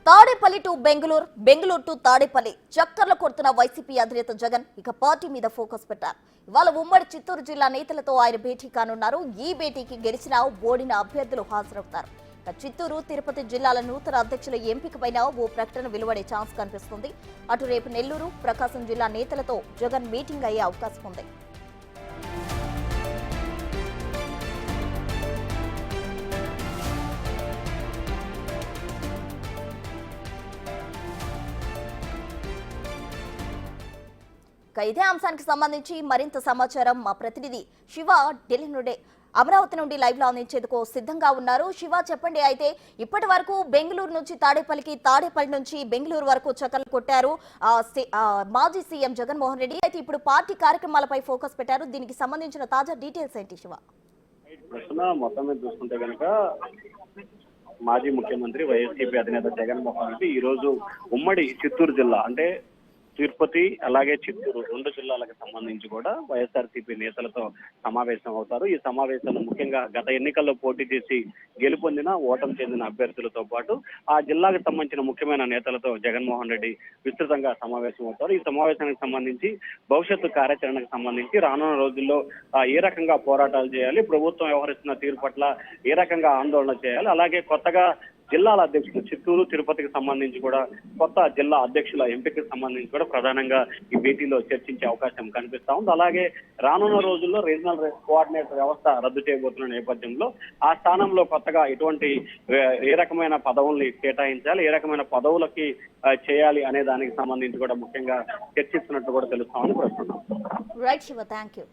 Tadepalli to Bengaluru, Bengaluru to Tadepalli చక్కర్లు కొడుతున్న YCP అధినేత జగన్ ఇక పార్టీ మీద ఫోకస్ పెట్టారు. ఇవాళ ఉమ్మడి చిత్తూరు జిల్లా నేతలతో ఆయన భేటీ కానున్నారు. ఈ భేటీకి గెలిచిన ఓడిన అభ్యర్థులు హాజరవుతారు. చిత్తూరు, తిరుపతి జిల్లాల నూతన అధ్యక్షుల ఎంపికపైన ఓ ప్రకటన వెలువడే ఛాన్స్ కనిపిస్తుంది. అటు రేపు నెల్లూరు, ప్రకాశం జిల్లా నేతలతో జగన్ మీటింగ్ అయ్యే అవకాశం ఉంది. ఇదే అంశానికి సంబంధించి మరింత సమాచారం మా ప్రతినిధి శివ ఢిల్లీ నుండి, అమరావతి నుండి లైవ్ లో అందించేందుకు సిద్ధంగా ఉన్నారు. శివ, చెప్పండి. అయితే ఇప్పటి వరకు బెంగళూరు నుంచి తాడేపల్లికి, తాడేపల్లి నుంచి బెంగళూరు వరకు చక్కర్లు కొట్టారు మాజీ సీఎం జగన్మోహన్ రెడ్డి. అయితే ఇప్పుడు పార్టీ కార్యక్రమాలపై ఫోకస్ పెట్టారు. దీనికి సంబంధించిన తాజా డీటెయిల్స్ ఏంటి శివ? మొత్తం మీద చూసుకుంటే కనుక మాజీ ముఖ్యమంత్రి వైఎస్సీపీ అధినేత జగన్మోహన్ రెడ్డి ఈ రోజు ఉమ్మడి చిత్తూరు జిల్లా అంటే తిరుపతి అలాగే చిత్తూరు రెండు జిల్లాలకు సంబంధించి కూడా వైఎస్ఆర్సీపీ నేతలతో సమావేశం అవుతారు. ఈ సమావేశంలో ముఖ్యంగా గత ఎన్నికల్లో పోటీ చేసి గెలుపొందిన, ఓటమి చెందిన అభ్యర్థులతో పాటు ఆ జిల్లాకు సంబంధించిన ముఖ్యమైన నేతలతో జగన్మోహన్ రెడ్డి విస్తృతంగా సమావేశం అవుతారు. ఈ సమావేశానికి సంబంధించి భవిష్యత్తు కార్యాచరణకు సంబంధించి రానున్న రోజుల్లో ఏ రకంగా పోరాటాలు చేయాలి, ప్రభుత్వం వ్యవహరిస్తున్న తీరు పట్ల ఏ రకంగా ఆందోళన చేయాలి, అలాగే కొత్తగా జిల్లాల అధ్యక్షులు చిత్తూరు, తిరుపతికి సంబంధించి కూడా కొత్త జిల్లా అధ్యక్షుల ఎంపికకు సంబంధించి కూడా ప్రధానంగా ఈ భేటీలో చర్చించే అవకాశం కనిపిస్తా ఉంది. అలాగే రానున్న రోజుల్లో రీజనల్ కోఆర్డినేటర్ వ్యవస్థ రద్దు చేయబోతున్న నేపథ్యంలో ఆ స్థానంలో కొత్తగా ఎటువంటి ఏ రకమైన పదవుల్ని కేటాయించాలి, ఏ రకమైన పదవులకి చేయాలి అనే దానికి సంబంధించి కూడా ముఖ్యంగా చర్చిస్తున్నట్టు కూడా తెలుస్తా ఉంది ప్రస్తుతం. Right Shiva, thank you.